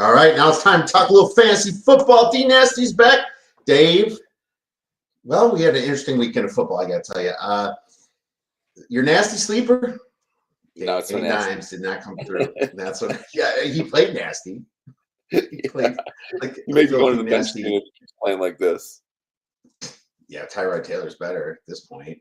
All right, now it's time to talk a little fantasy football. D Nasty's back. Dave, well, we had an interesting weekend of football, I got to tell you. Your nasty sleeper? No, it's Dave Dimes did not come through. That's what. Yeah, he played nasty. He played like you may be going to the bench nasty. if he's playing like this. Yeah, Tyrod Taylor's better at this point.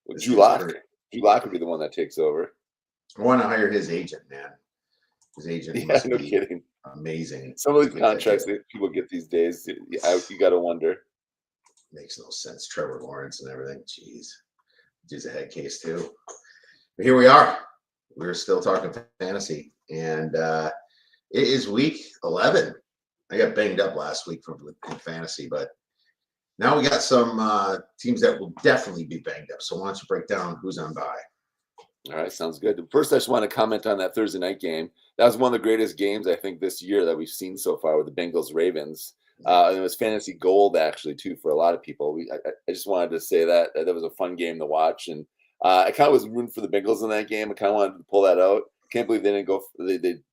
Well, Drew Lock would be the one that takes over. I want to hire his agent, man. His agent must no be kidding. Amazing. Some of the contracts that people get these days, you got to wonder. Makes no sense. Trevor Lawrence and everything. Jeez. He's a head case, too. But here we are. We're still talking fantasy. And it is week 11. I got banged up last week in fantasy, but now we got some teams that will definitely be banged up. So why don't you break down who's on bye? All right, sounds good. First, I just want to comment on that Thursday night game. That was one of the greatest games, I think, this year that we've seen so far with the Bengals-Ravens. And it was fantasy gold, actually, too, for a lot of people. I just wanted to say that was a fun game to watch. And I kind of was rooting for the Bengals in that game. I kind of wanted to pull that out. Can't believe they didn't go.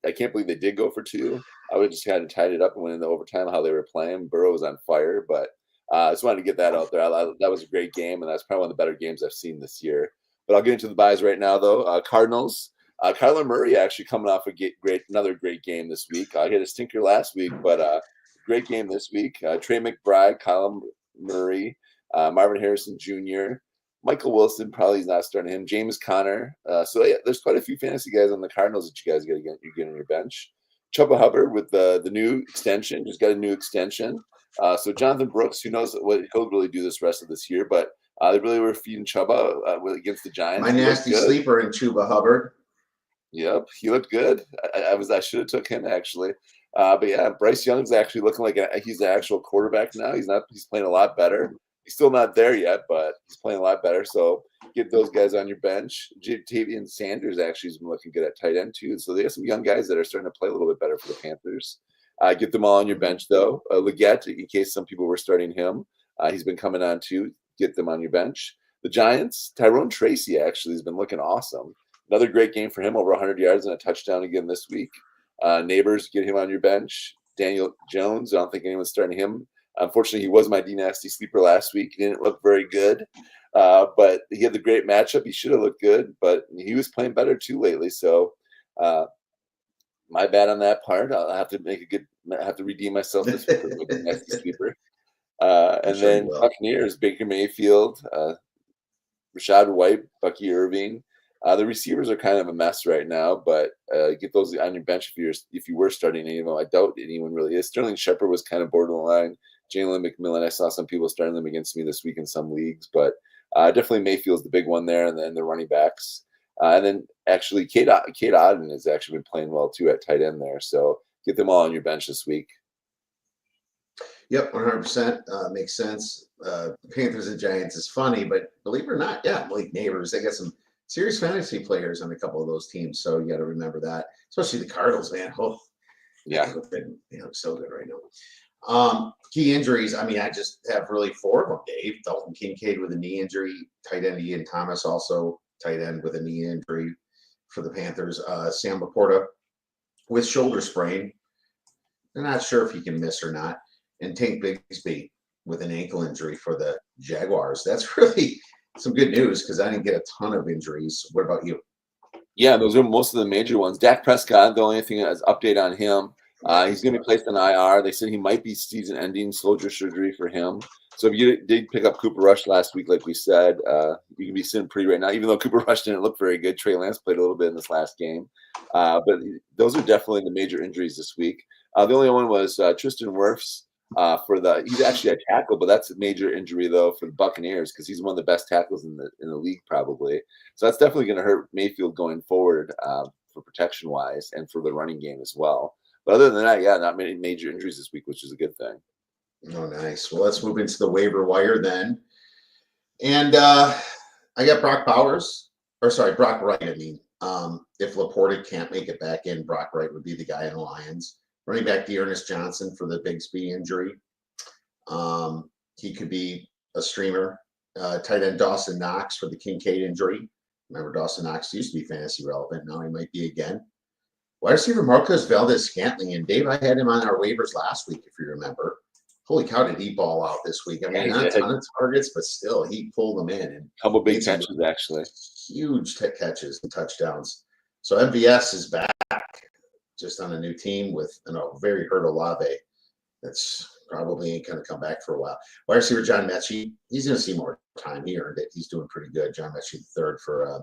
I can't believe they did go for two. I would have just kind of tied it up and went into overtime how they were playing. Burrow was on fire, but I just wanted to get that out there. That was a great game, and that's probably one of the better games I've seen this year. But I'll get into the buys right now, though. Cardinals. Kyler Murray actually coming off another great game this week. He had a stinker last week, but great game this week. Trey McBride, Kyler Murray, Marvin Harrison Jr., Michael Wilson, probably he's not starting him. James Conner. So yeah, there's quite a few fantasy guys on the Cardinals that you guys got to get on your bench. Chuba Hubbard with the new extension, just got a new extension. So Jonathan Brooks, who knows what he'll really do this rest of this year, but they really were feeding Chuba against the Giants. My nasty sleeper in Chuba Hubbard. Yep, he looked good. I should have took him actually. But yeah, Bryce Young's actually looking like he's the actual quarterback now. He's playing a lot better. He's still not there yet, but he's playing a lot better. So get those guys on your bench. Jatavian Sanders actually has been looking good at tight end too. So they have some young guys that are starting to play a little bit better for the Panthers. Get them all on your bench though. Leggett, in case some people were starting him, he's been coming on too. Get them on your bench. The Giants, Tyrone Tracy actually has been looking awesome. Another great game for him, over 100 yards and a touchdown again this week. Neighbors, get him on your bench. Daniel Jones, I don't think anyone's starting him. Unfortunately, he was my D-Nasty sleeper last week. He didn't look very good, but he had the great matchup. He should have looked good, but he was playing better too lately. So my bad on that part. I'll have to redeem myself this week with a D-Nasty sleeper. And then Buccaneers, Baker Mayfield, Rashad White, Bucky Irving. The receivers are kind of a mess right now, but get those on your bench if you were starting any of them. I doubt anyone really is. Sterling Shepard was kind of borderline. Jalen McMillan, I saw some people starting them against me this week in some leagues, but definitely Mayfield's the big one there, and then the running backs. And then actually Kate Otten has actually been playing well too at tight end there. So get them all on your bench this week. Yep, 100%. Makes sense. Panthers and Giants is funny, but believe it or not, yeah, Blake Neighbors, they got some serious fantasy players on a couple of those teams, so you got to remember that. Especially the Cardinals, man. Oh, yeah, they look so good right now. Key injuries. I mean, I just have really four of them. Dave, Dalton Kincaid with a knee injury. Tight end Ian Thomas also tight end with a knee injury for the Panthers. Sam Laporta with shoulder sprain. They're not sure if he can miss or not. And Tank Bigsby with an ankle injury for the Jaguars. That's really some good news because I didn't get a ton of injuries. What about you? Yeah, those are most of the major ones. Dak Prescott, the only thing as update on him, he's going to be placed on IR. They said he might be season-ending soldier surgery for him. So if you did pick up Cooper Rush last week, like we said, you can be sitting pretty right now. Even though Cooper Rush didn't look very good, Trey Lance played a little bit in this last game. But those are definitely the major injuries this week. The only one was Tristan Wirfs. He's actually a tackle, but that's a major injury though for the Buccaneers because he's one of the best tackles in the league probably. So that's definitely going to hurt Mayfield going forward for protection wise and for the running game as well. But other than that, yeah, not many major injuries this week, which is a good thing. Oh, nice. Well, let's move into the waiver wire then. And I got Brock Wright. I mean, if Laporta can't make it back in, Brock Wright would be the guy in the Lions. Running back Dearness Johnson for the Bigsby injury. He could be a streamer. Tight end Dawson Knox for the Kincaid injury. Remember, Dawson Knox used to be fantasy relevant. Now he might be again. Wide receiver Marcus Valdez-Scantling, and Dave, I had him on our waivers last week, if you remember. Holy cow, did he ball out this week? I mean, Yeah, not a ton of targets, but still, he pulled them in. And couple big made some catches, actually. huge catches and touchdowns. So MVS is back, just on a new team with very hurt Olave. That's probably ain't going to come back for a while. Wide receiver John Mechie, he's going to see more time. He earned it. He's doing pretty good. John Mechie, the third for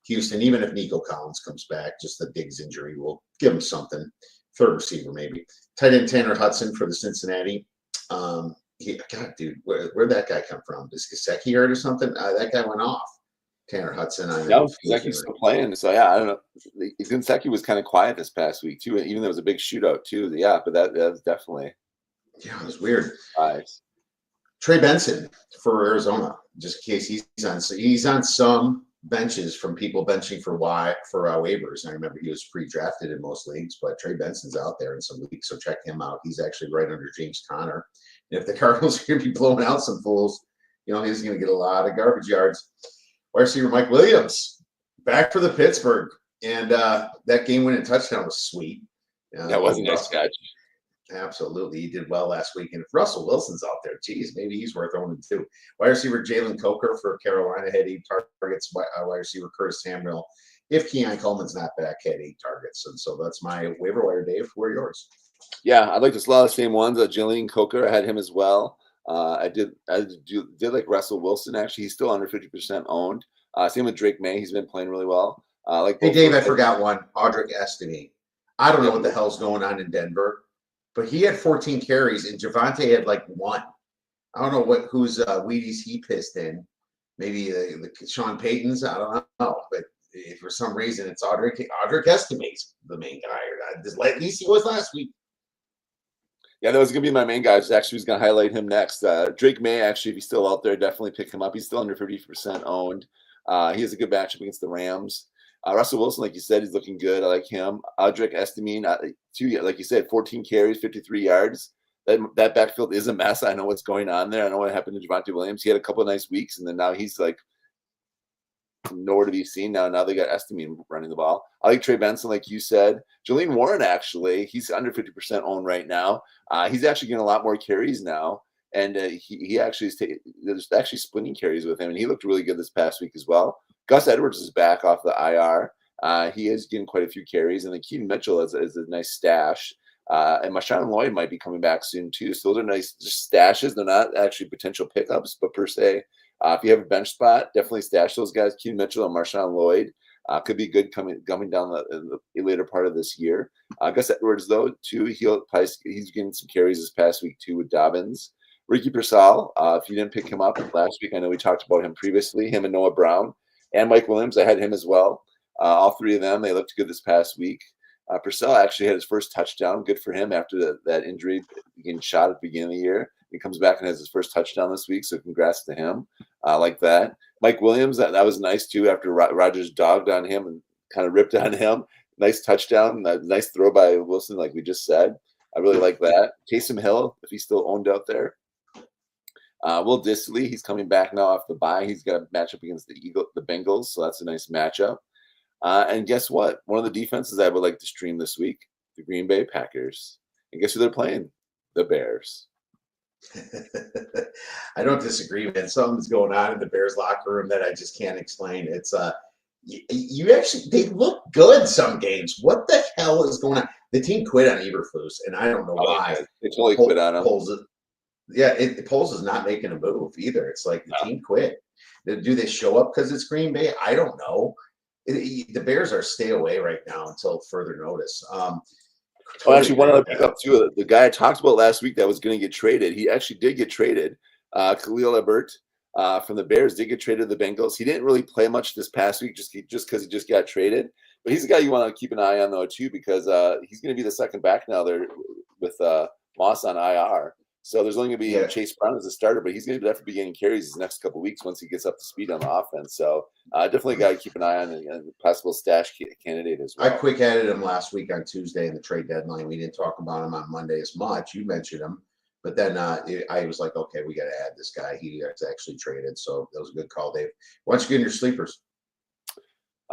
Houston. Even if Nico Collins comes back, just the Diggs injury will give him something. Third receiver, maybe. Tight end Tanner Hudson for the Cincinnati. God, dude, where'd that guy come from? Is Gesicki hurt or something? That guy went off. Tanner Hudson. No, Gesicki's still playing. So, yeah, I don't know. Gesicki was kind of quiet this past week, too. Even though there was a big shootout, too. Yeah, but that was definitely. Yeah, it was weird. Nice. Trey Benson for Arizona, just in case he's on some benches from people benching for waivers. And I remember he was pre-drafted in most leagues, but Trey Benson's out there in some leagues, so check him out. He's actually right under James Conner. And if the Cardinals are going to be blowing out some fools, he's going to get a lot of garbage yards. Wide receiver Mike Williams back for the Pittsburgh, and that game-winning touchdown was sweet. That was a nice catch. Absolutely. He did well last week. And if Russell Wilson's out there, geez, maybe he's worth owning too. Wide receiver Jalen Coker for Carolina had 8 targets. Wide receiver Curtis Samuel, if Keon Coleman's not back, had 8 targets. And so that's my waiver wire, Dave. Who are yours? Yeah, I like a lot of the same ones. Jalen Coker, I had him as well. I did like Russell Wilson, actually. He's still under 50% owned. Same with Drake May. He's been playing really well. Hey, Dave, I forgot one. Audric Estime. I don't know what the hell's going on in Denver, but he had 14 carries, and Javonte had like 1. I don't know whose Wheaties he pissed in. Maybe the Sean Payton's. I don't know. But if for some reason it's Audric Estime's the main guy. At least he was last week. Yeah, that was going to be my main guy. I was going to highlight him next. Drake May, actually, if he's still out there, definitely pick him up. He's still under 50% owned. He has a good matchup against the Rams. Russell Wilson, like you said, he's looking good. I like him. Audric Estime, like you said, 14 carries, 53 yards. That backfield is a mess. I know what's going on there. I know what happened to Javonte Williams. He had a couple of nice weeks, and then now he's like nowhere to be seen now. Now they got Estime running the ball. I like Trey Benson, like you said. Jalen Warren, actually, he's under 50% owned right now. He's actually getting a lot more carries now. And he actually there's actually splitting carries with him, and he looked really good this past week as well. Gus Edwards is back off the IR. He is getting quite a few carries, and then Keaton Mitchell is a nice stash. And Marshawn Lloyd might be coming back soon too. So those are nice just stashes. They're not actually potential pickups, but per se, if you have a bench spot, definitely stash those guys. Keaton Mitchell and Marshawn Lloyd could be good coming down the later part of this year. Gus Edwards, though, too, he's getting some carries this past week too with Dobbins. Ricky Pearsall, if you didn't pick him up last week, I know we talked about him previously, him and Noah Brown. And Mike Williams, I had him as well. All 3 of them, they looked good this past week. Purcell actually had his first touchdown. Good for him after that injury, getting shot at the beginning of the year. He comes back and has his first touchdown this week, so congrats to him. Like that. Mike Williams, that was nice too after Rodgers dogged on him and kind of ripped on him. Nice touchdown, nice throw by Wilson, like we just said. I really like that. Taysom Hill, if he's still owned out there. Will Dissly, he's coming back now off the bye. He's got a matchup against the Bengals, so that's a nice matchup. And guess what? One of the defenses I would like to stream this week, the Green Bay Packers. And guess who they're playing? The Bears. I don't disagree, man. Something's going on in the Bears locker room that I just can't explain. It's they look good some games. What the hell is going on? The team quit on Eberflus, and I don't know why. They totally quit on him. Poles is not making a move either. It's like the team quit. Do they show up because it's Green Bay? I don't know. The Bears are stay away right now until further notice. Actually, one other pickup too. The guy I talked about last week that was going to get traded, he actually did get traded. Khalil Herbert from the Bears did get traded to the Bengals. He didn't really play much this past week just because he just got traded. But he's a guy you want to keep an eye on though too, because he's going to be the second back now there with Moss on IR. So there's only going to be Chase Brown as a starter, but he's going to definitely be getting carries these next couple of weeks once he gets up to speed on the offense. So definitely a guy to keep an eye on and possible stash candidate as well. I quick added him last week on Tuesday in the trade deadline. We didn't talk about him on Monday as much. You mentioned him. But then I was like, okay, we got to add this guy. He gets actually traded. So that was a good call, Dave. Why don't you get in your sleepers?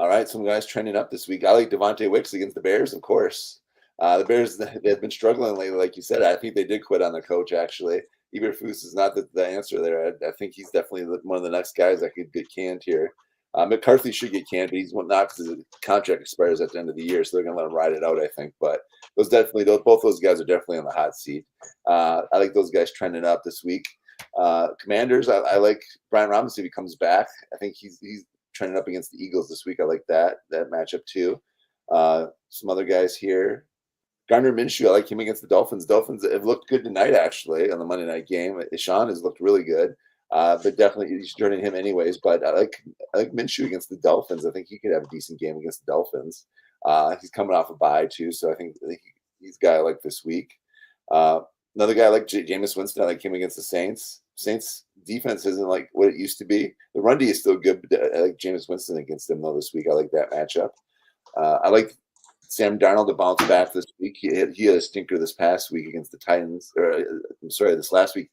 All right, some guys trending up this week. I like Devontae Wicks against the Bears, of course. The Bears, they've been struggling lately, like you said. I think they did quit on the coach, actually. Eberflus is not the answer there. I think he's definitely one of the next guys that could get canned here. McCarthy should get canned, but he's not because the contract expires at the end of the year, so they're going to let him ride it out, I think. But both those guys are definitely on the hot seat. I like those guys trending up this week. Commanders, I like Brian Robinson if he comes back. I think he's trending up against the Eagles this week. I like that matchup too. Some other guys here. Gardner Minshew, I like him against the Dolphins. Dolphins have looked good tonight, actually, on the Monday night game. Ishan has looked really good, but definitely he's joining him anyways. But I like Minshew against the Dolphins. I think he could have a decent game against the Dolphins. He's coming off a bye too, so I think he's a guy I like this week. Another guy I like Jameis Winston. I like him against the Saints. Saints defense isn't like what it used to be. The run D is still good, but I like Jameis Winston against them though this week. I like that matchup. I like Sam Darnold to bounce back this week. He had a stinker this past week against the Titans. This last week.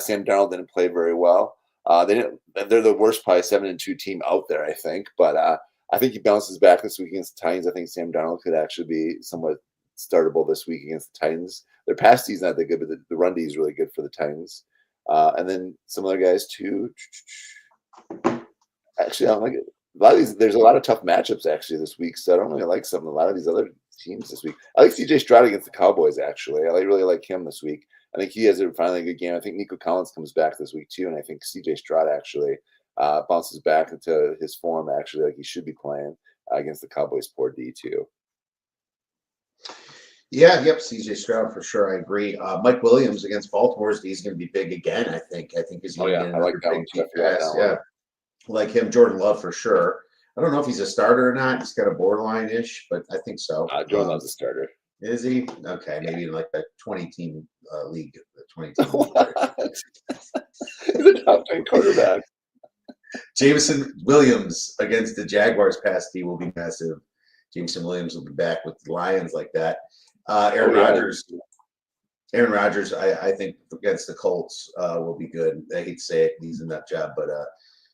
Sam Darnold didn't play very well. They're the worst, probably 7-2 team out there, I think. But I think he bounces back this week against the Titans. I think Sam Darnold could actually be somewhat startable this week against the Titans. Their pass D is not that good, but the run D is really good for the Titans. And then some other guys too. Actually, I don't like it. There's a lot of tough matchups actually this week, so I don't really like a lot of these other teams this week. I like CJ Stroud against the Cowboys actually. I really like him this week. I think he has finally a good game. I think Nico Collins comes back this week too, and I think CJ Stroud actually bounces back into his form actually, like he should be playing against the Cowboys poor D too. Yeah, yep, CJ Stroud for sure. I agree. Mike Williams against Baltimore's D is going to be big again. I think he's going to get another big deep pass. Yeah. Like him, Jordan Love for sure. I don't know if he's a starter or not. He's got a borderline-ish, but I think so. Jordan Love's a starter. Is he? Okay, maybe in like a 20-team league. He's a top 10 quarterback. Jameson Williams against the Jaguars pass D will be massive. Jameson Williams will be back with the Lions like that. Aaron Rodgers, I think against the Colts will be good. I hate to say it, he's a nut job, but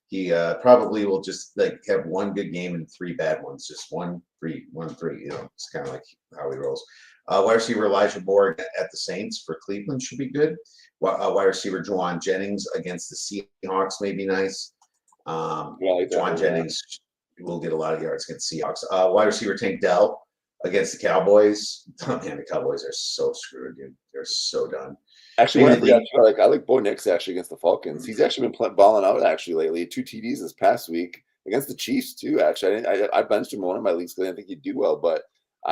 he probably will just like have one good game and three bad ones. Just 1-3, 1-3. It's kind of like how he rolls. Wide receiver Elijah Moore at the Saints for Cleveland should be good. Wide receiver Juwan Jennings against the Seahawks may be nice. Juwan Jennings will get a lot of yards against the Seahawks. Wide receiver Tank Dell against the Cowboys. Oh, man, the Cowboys are so screwed, dude. They're so done. Actually, I like Bo Nix actually against the Falcons. He's actually been balling out actually lately. 2 TDs this past week against the Chiefs too. Actually, I benched him in one of my leagues because I didn't think he'd do well, but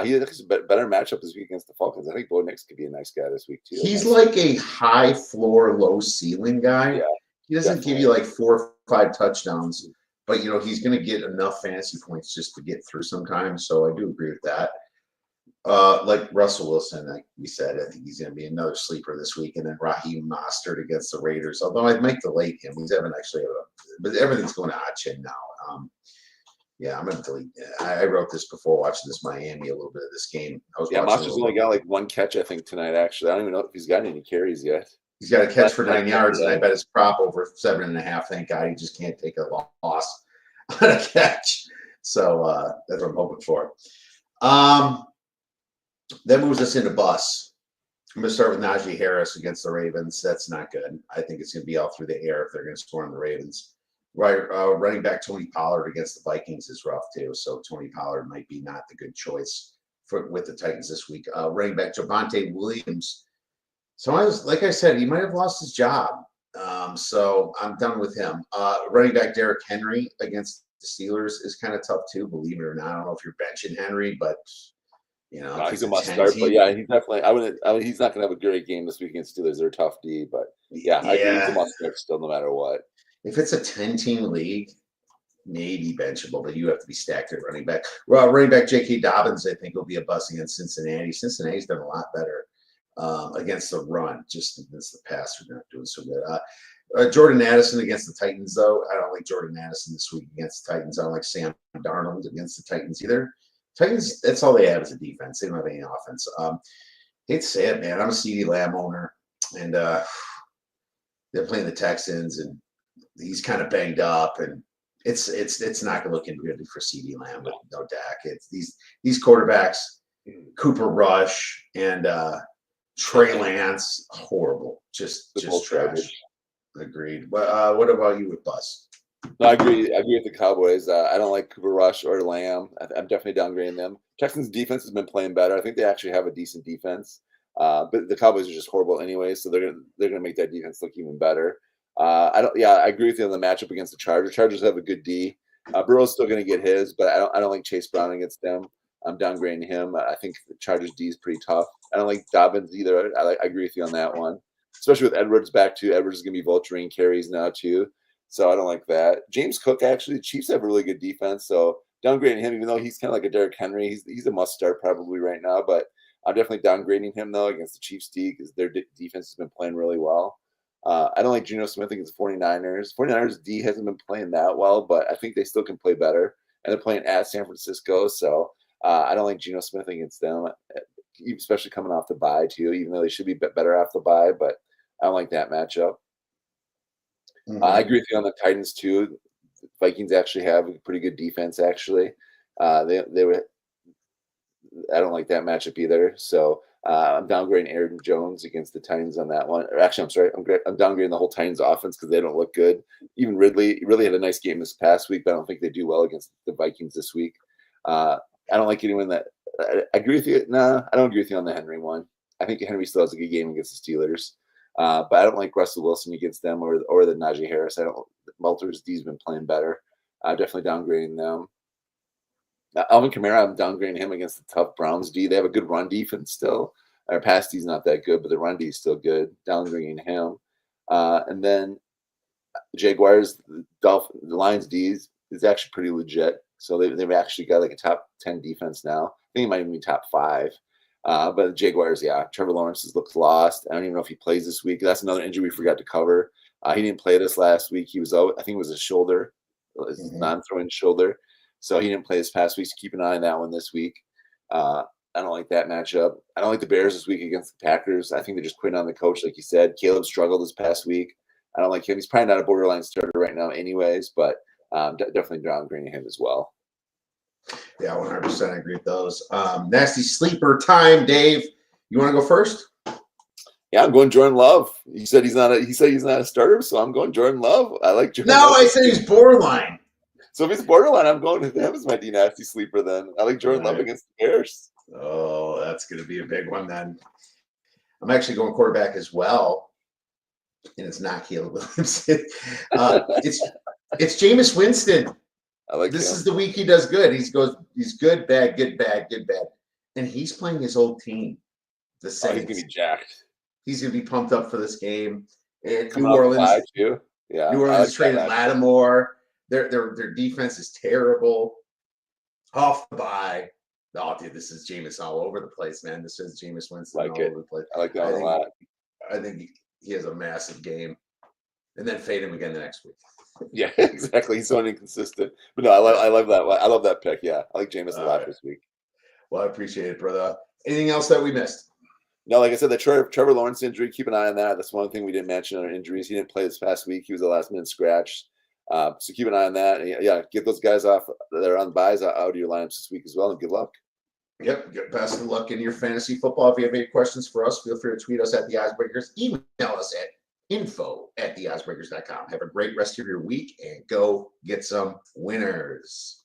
he has a better matchup this week against the Falcons. I think Bo Nix could be a nice guy this week too. He's like a high floor, low ceiling guy. Yeah, he doesn't give you like 4 or 5 touchdowns, but he's going to get enough fantasy points just to get through sometimes. So I do agree with that. Like Russell Wilson, like we said, I think he's going to be another sleeper this week. And then Raheem Mostert against the Raiders. Although I might delete him, he's haven't actually, but everything's going to Achin now. Yeah, I'm going to delete. I wrote this before watching this Miami a little bit of this game. Mostert's only got like 1 catch I think tonight. Actually, I don't even know if he's got any carries yet. He's got a catch for 9 yards, and I bet his prop over 7.5. Thank God, he just can't take a loss on a catch. So that's what I'm hoping for. That moves us into bus. I'm going to start with Najee Harris against the Ravens. That's not good. I think it's going to be all through the air if they're going to score on the Ravens. Running back Tony Pollard against the Vikings is rough too. So Tony Pollard might be not the good choice with the Titans this week. Running back Javonte Williams. So like I said, he might have lost his job. So I'm done with him. Running back Derrick Henry against the Steelers is kind of tough too, believe it or not. I don't know if you're benching Henry, but he's a must start. But yeah, he's definitely. He's not going to have a great game this week against Steelers. They're a tough D, but yeah, I think he's a must start still, no matter what. If it's a 10-team league, maybe benchable, but you have to be stacked at running back. Well, running back J.K. Dobbins, I think, will be a bust against Cincinnati. Cincinnati's done a lot better against the run, just against the pass. We're not doing so good. Jordan Addison against the Titans, though. I don't like Jordan Addison this week against the Titans. I don't like Sam Darnold against the Titans either. Titans, that's all they have is a defense. They don't have any offense. Hate to say it, man. I'm a CeeDee Lamb owner, and they're playing the Texans, and he's kind of banged up, and it's not going to look good for CD Lamb with no Dak. It's these quarterbacks, Cooper Rush and Trey Lance, horrible, just trash. Garbage. Agreed. But what about you with Bus? No, I agree. I agree with the Cowboys. I don't like Cooper Rush or Lamb. I'm definitely downgrading them. Texans defense has been playing better. I think they actually have a decent defense. But the Cowboys are just horrible anyway, so they're gonna make that defense look even better. I agree with you on the matchup against the Chargers. Chargers have a good D. Burrow's still gonna get his, but I don't like Chase Brown against them. I'm downgrading him. I think the Chargers D is pretty tough. I don't like Dobbins either. I agree with you on that one, especially with Edwards back too. Edwards is gonna be vulturing carries now too, so I don't like that. James Cook, actually, the Chiefs have a really good defense, so downgrading him, even though he's kind of like a Derrick Henry. He's a must start probably right now, but I'm definitely downgrading him though against the Chiefs D because their defense has been playing really well. I don't like Geno Smith against the 49ers. 49ers D hasn't been playing that well, but I think they still can play better. And they're playing at San Francisco, so I don't like Geno Smith against them, especially coming off the bye too, even though they should be better off the bye, but I don't like that matchup. I agree with you on the Titans too. The Vikings actually have a pretty good defense, actually. They were. I don't like that matchup either. So I'm downgrading Aaron Jones against the Titans on that one. Or actually, I'm sorry. I'm downgrading the whole Titans offense because they don't look good. Even Ridley had a nice game this past week, but I don't think they do well against the Vikings this week. I don't like anyone that I agree with you. Nah, I don't agree with you on the Henry one. I think Henry still has a good game against the Steelers. But I don't like Russell Wilson against them or the Najee Harris. Walter's D's been playing better. Definitely downgrading them. Alvin Kamara, I'm downgrading him against the tough Browns D. They have a good run defense still. Our pass D's not that good, but the run D is still good. Downgrading him. And then Jaguars, the Lions D is actually pretty legit. So they've actually got like a top 10 defense now. I think it might even be top 5. But the Jaguars, Trevor Lawrence looks lost. I don't even know if he plays this week. That's another injury we forgot to cover. He didn't play this last week. He was out. I think it was his shoulder, his non-throwing shoulder. So he didn't play this past week. So keep an eye on that one this week. I don't like that matchup. I don't like the Bears this week against the Packers. I think they're just quitting on the coach, like you said. Caleb struggled this past week. I don't like him. He's probably not a borderline starter right now anyways, but definitely downgrading him as well. Yeah, 100% agree with those. Nasty sleeper time, Dave. You want to go first? Yeah, I'm going Jordan Love. He said he's not a starter, so I'm going Jordan Love. I like Jordan No, Love. I said he's borderline. So if he's borderline, I'm going to him as my nasty sleeper then. I like Jordan Love against the Bears. Oh, that's going to be a big one then. I'm actually going quarterback as well, and it's not Caleb Williamson. It's Jameis Winston. I like this him. is the week he does good. He's good, bad, good, bad, good, bad. And he's playing his old team, the Saints. He's going to be jacked. He's going to be pumped up for this game. And New Orleans, too. Yeah, New Orleans traded Lattimore. Their defense is terrible. Off the bye. Oh, dude, this is Jameis all over the place, man. This is Jameis Winston all over the place. I like that a lot. I think he has a massive game. And then fade him again the next week. Yeah, exactly. He's so inconsistent. But no, I love that. I love that pick. Yeah, I like Jameis a lot this week. Well, I appreciate it, brother. Anything else that we missed? No, like I said, the Trevor Lawrence injury, keep an eye on that. That's one thing we didn't mention on our injuries. He didn't play this past week. He was a last-minute scratch. So keep an eye on that. And yeah, get those guys off that are on buys out of your lineups this week as well, and good luck. Yep, best of luck in your fantasy football. If you have any questions for us, feel free to tweet us at the Icebreakers. Email us at info@theicebreakers.com. Have a great rest of your week and go get some winners.